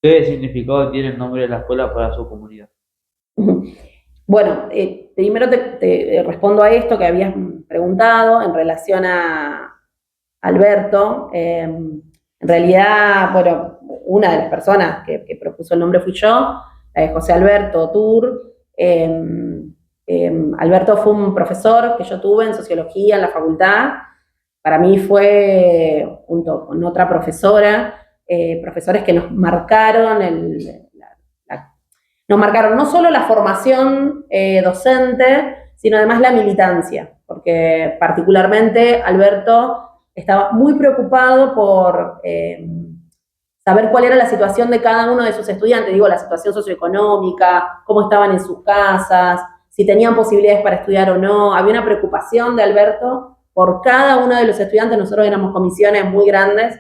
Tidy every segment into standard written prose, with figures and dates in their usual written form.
¿Qué significado tiene el nombre de la escuela para su comunidad? Bueno, primero te respondo a esto que habías preguntado en relación a Alberto. En realidad, bueno, una de las personas que propuso el nombre fui yo, José Alberto Tur. Alberto fue un profesor que yo tuve en sociología en la facultad. Para mí fue, junto con otra profesora, profesores que nos marcaron nos marcaron no solo la formación docente, sino además la militancia, porque particularmente Alberto estaba muy preocupado por saber cuál era la situación de cada uno de sus estudiantes, digo, la situación socioeconómica, cómo estaban en sus casas, si tenían posibilidades para estudiar o no. Había una preocupación de Alberto por cada uno de los estudiantes. Nosotros éramos comisiones muy grandes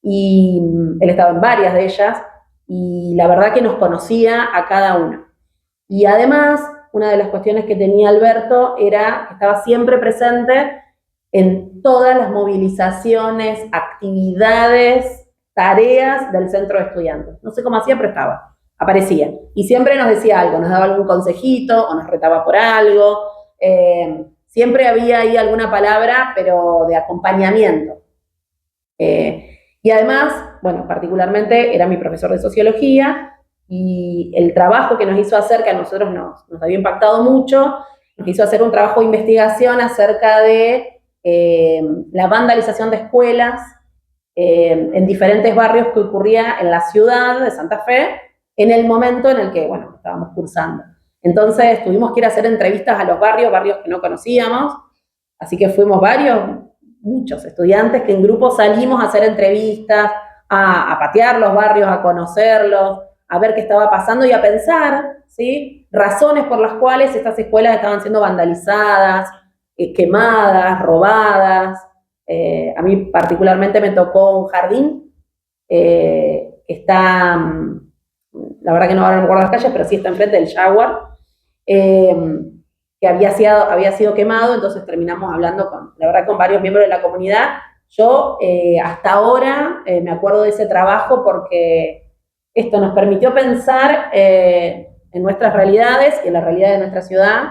y él estaba en varias de ellas, y la verdad que nos conocía a cada uno. Y además, una de las cuestiones que tenía Alberto era que estaba siempre presente en todas las movilizaciones, actividades, tareas del centro de estudiantes. No sé cómo hacía, pero estaba, aparecía. Y siempre nos decía algo, nos daba algún consejito o nos retaba por algo. Siempre había ahí alguna palabra, pero de acompañamiento. Y además, bueno, particularmente era mi profesor de sociología, y el trabajo que nos hizo hacer, que a nosotros nos había impactado mucho, nos hizo hacer un trabajo de investigación acerca de la vandalización de escuelas en diferentes barrios que ocurría en la ciudad de Santa Fe en el momento en el que, bueno, estábamos cursando. Entonces tuvimos que ir a hacer entrevistas a los barrios que no conocíamos, así que fuimos muchos estudiantes que en grupo salimos a hacer entrevistas, a patear los barrios, a conocerlos, a ver qué estaba pasando y a pensar, ¿sí?, razones por las cuales estas escuelas estaban siendo vandalizadas, quemadas, robadas. A mí particularmente me tocó un jardín que está, la verdad que no recuerdo las calles, pero sí está enfrente del Jaguar, eh, que había sido quemado. Entonces terminamos hablando la verdad, con varios miembros de la comunidad. Yo hasta ahora me acuerdo de ese trabajo porque esto nos permitió pensar en nuestras realidades y en la realidad de nuestra ciudad,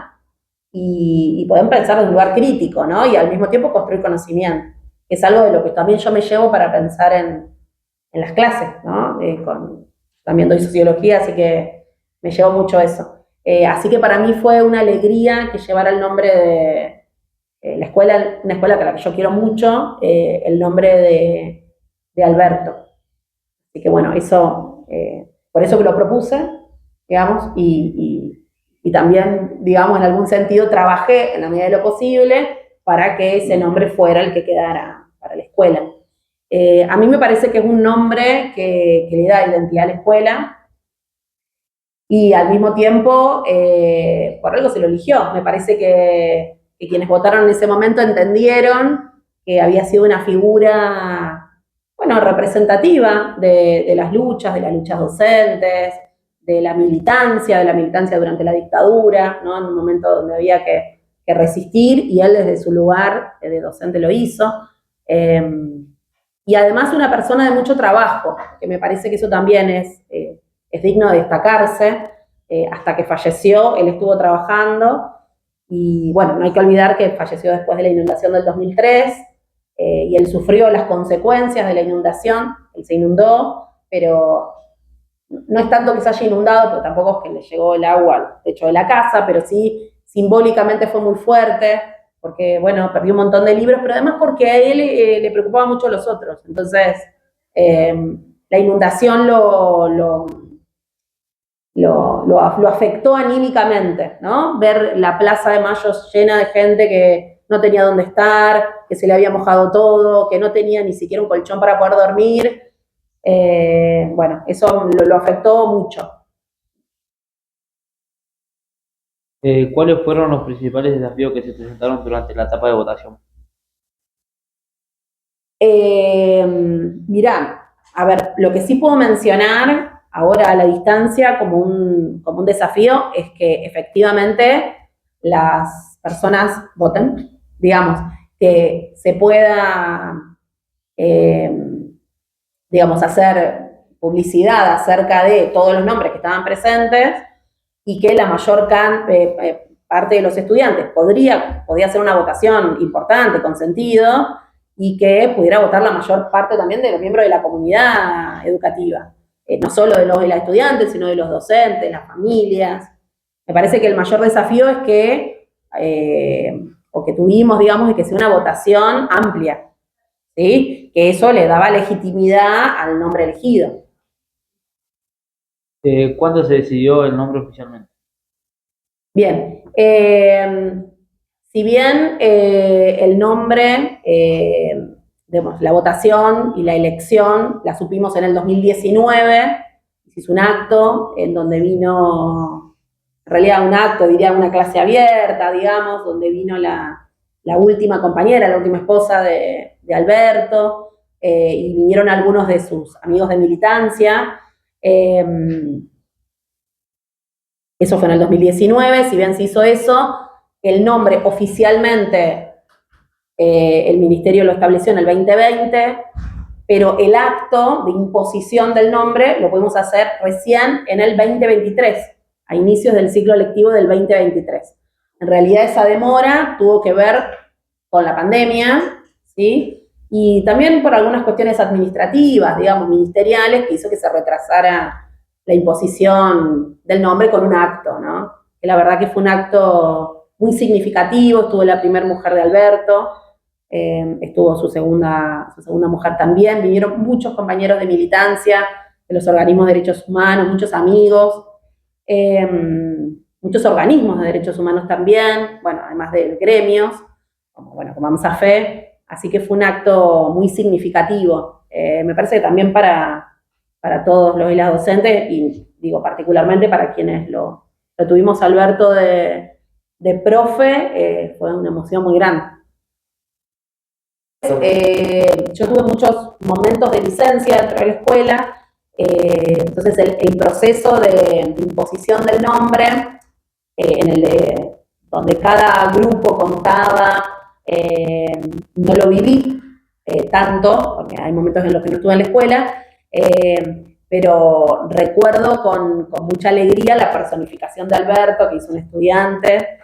y poder pensar en un lugar crítico, ¿no? Y al mismo tiempo construir conocimiento, que es algo de lo que también yo me llevo para pensar en las clases, ¿no? También doy sociología, así que me llevo mucho eso. Así que para mí fue una alegría que llevara el nombre de la escuela, una escuela que la que yo quiero mucho, el nombre de Alberto. Así que bueno, eso, por eso que lo propuse, digamos, y también, digamos, en algún sentido trabajé en la medida de lo posible para que ese nombre fuera el que quedara para la escuela. A mí me parece que es un nombre que le da identidad a la escuela, y al mismo tiempo, por algo se lo eligió. Me parece que quienes votaron en ese momento entendieron que había sido una figura, bueno, representativa de las luchas docentes, de la militancia durante la dictadura, ¿no? En un momento donde había que resistir, y él desde su lugar de docente lo hizo. Eh, y además una persona de mucho trabajo, que me parece que eso también es digno de destacarse. Hasta que falleció, él estuvo trabajando, y bueno, no hay que olvidar que falleció después de la inundación del 2003, y él sufrió las consecuencias de la inundación. Él se inundó, pero no es tanto que se haya inundado, pero tampoco es que le llegó el agua al techo de la casa, pero sí simbólicamente fue muy fuerte, porque, bueno, perdió un montón de libros, pero además porque a él le preocupaba mucho a los otros. Entonces, eh, la inundación lo afectó anímicamente, ¿no? Ver la Plaza de Mayo llena de gente que no tenía dónde estar, que se le había mojado todo, que no tenía ni siquiera un colchón para poder dormir. Bueno, eso lo afectó mucho. ¿Cuáles fueron los principales desafíos que se presentaron durante la etapa de votación? Mirá, a ver, lo que sí puedo mencionar ahora a la distancia como un desafío es que efectivamente las personas voten, digamos, que se pueda, eh, digamos, hacer publicidad acerca de todos los nombres que estaban presentes y que la mayor parte de los estudiantes podía hacer una votación importante, con sentido, y que pudiera votar la mayor parte también de los miembros de la comunidad educativa. No solo de los y las estudiantes, sino de los docentes, las familias. Me parece que el mayor desafío es que, o que tuvimos, digamos, es que sea una votación amplia, ¿sí? Que eso le daba legitimidad al nombre elegido. ¿Cuándo se decidió el nombre oficialmente? Bien, si bien el nombre, digamos, la votación y la elección la supimos en el 2019, se hizo un acto en donde vino, en realidad un acto, diría una clase abierta, digamos, donde vino la última compañera, la última esposa de Alberto, y vinieron algunos de sus amigos de militancia. Eso fue en el 2019, si bien se hizo eso, el nombre oficialmente el ministerio lo estableció en el 2020, pero el acto de imposición del nombre lo pudimos hacer recién en el 2023, a inicios del ciclo lectivo del 2023. En realidad esa demora tuvo que ver con la pandemia, ¿sí? Y también por algunas cuestiones administrativas, digamos, ministeriales, que hizo que se retrasara la imposición del nombre con un acto, ¿no? Que la verdad que fue un acto muy significativo, estuvo la primera mujer de Alberto, estuvo su segunda mujer también, vinieron muchos compañeros de militancia, de los organismos de derechos humanos, muchos amigos, muchos organismos de derechos humanos también, bueno, además de gremios, como AMSAFE, así que fue un acto muy significativo. Me parece que también para todos los y las docentes, y digo particularmente para quienes lo tuvimos Alberto de profe, fue una emoción muy grande. Yo tuve muchos momentos de licencia dentro de la escuela, entonces el proceso de imposición del nombre, donde cada grupo contaba, no lo viví tanto, porque hay momentos en los que no estuve en la escuela, pero recuerdo con mucha alegría la personificación de Alberto, que hizo un estudiante,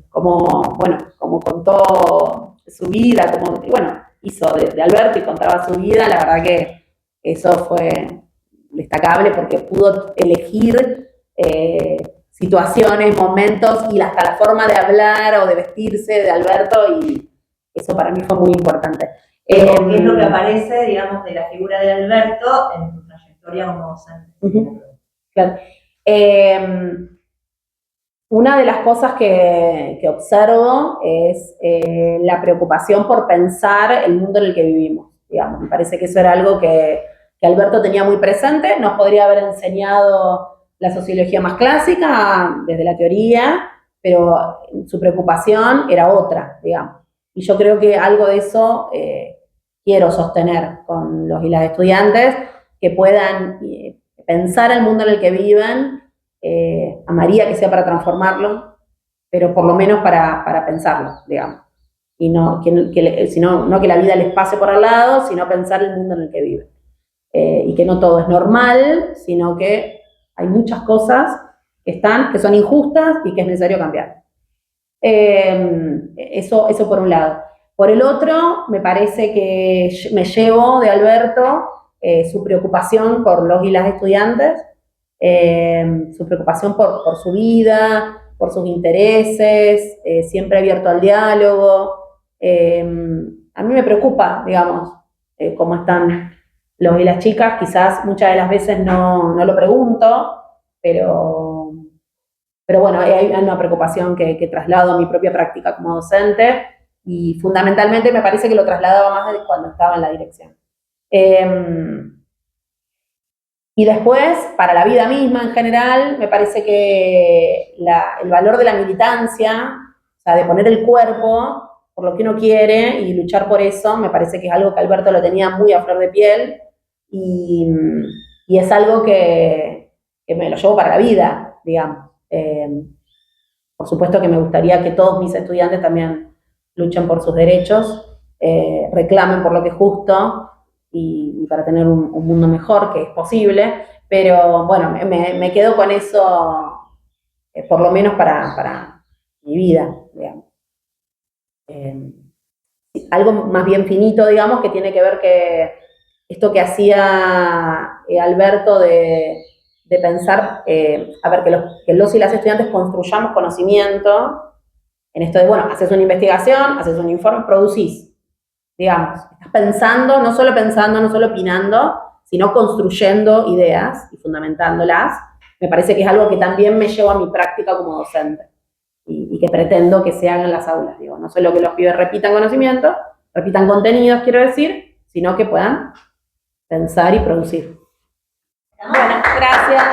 como contó su vida, hizo de Alberto y contaba su vida. La verdad que eso fue destacable porque pudo elegir situaciones, momentos y hasta la forma de hablar o de vestirse de Alberto, y eso para mí fue muy importante. ¿Qué es lo que aparece, digamos, de la figura de Alberto en tu trayectoria como docente? Claro. Una de las cosas que observo es la preocupación por pensar el mundo en el que vivimos, digamos. Me parece que eso era algo que Alberto tenía muy presente. Nos podría haber enseñado la sociología más clásica desde la teoría, pero su preocupación era otra, digamos. Y yo creo que algo de eso quiero sostener con los y las estudiantes, que puedan pensar el mundo en el que viven. Amaría que sea para transformarlo, pero por lo menos para pensarlo, digamos. Y no que la vida les pase por al lado, sino pensar el mundo en el que viven. Y que no todo es normal, sino que hay muchas cosas que son injustas y que es necesario cambiar. Eso por un lado. Por el otro, me parece que me llevo de Alberto su preocupación por los y las estudiantes, su preocupación por su vida, por sus intereses, siempre abierto al diálogo. A mí me preocupa, digamos, cómo están los y las chicas. Quizás muchas de las veces no lo pregunto, pero bueno, hay una preocupación que traslado a mi propia práctica como docente, y fundamentalmente me parece que lo trasladaba más de cuando estaba en la dirección. Y después, para la vida misma en general, me parece que el valor de la militancia, o sea, de poner el cuerpo por lo que uno quiere y luchar por eso, me parece que es algo que Alberto lo tenía muy a flor de piel, y es algo que me lo llevo para la vida, digamos. Por supuesto que me gustaría que todos mis estudiantes también luchen por sus derechos, reclamen por lo que es justo, y para tener un mundo mejor, que es posible, pero bueno, me quedo con eso, por lo menos para mi vida, digamos. Algo más bien finito, digamos, que tiene que ver que esto que hacía Alberto de pensar, a ver, que los y las estudiantes construyamos conocimiento, en esto de, bueno, haces una investigación, haces un informe, producís, digamos, estás pensando, no solo opinando, sino construyendo ideas y fundamentándolas. Me parece que es algo que también me lleva a mi práctica como docente y que pretendo que se haga en las aulas, digo, no solo que los pibes repitan conocimiento, repitan contenidos, quiero decir, sino que puedan pensar y producir. Bueno, gracias.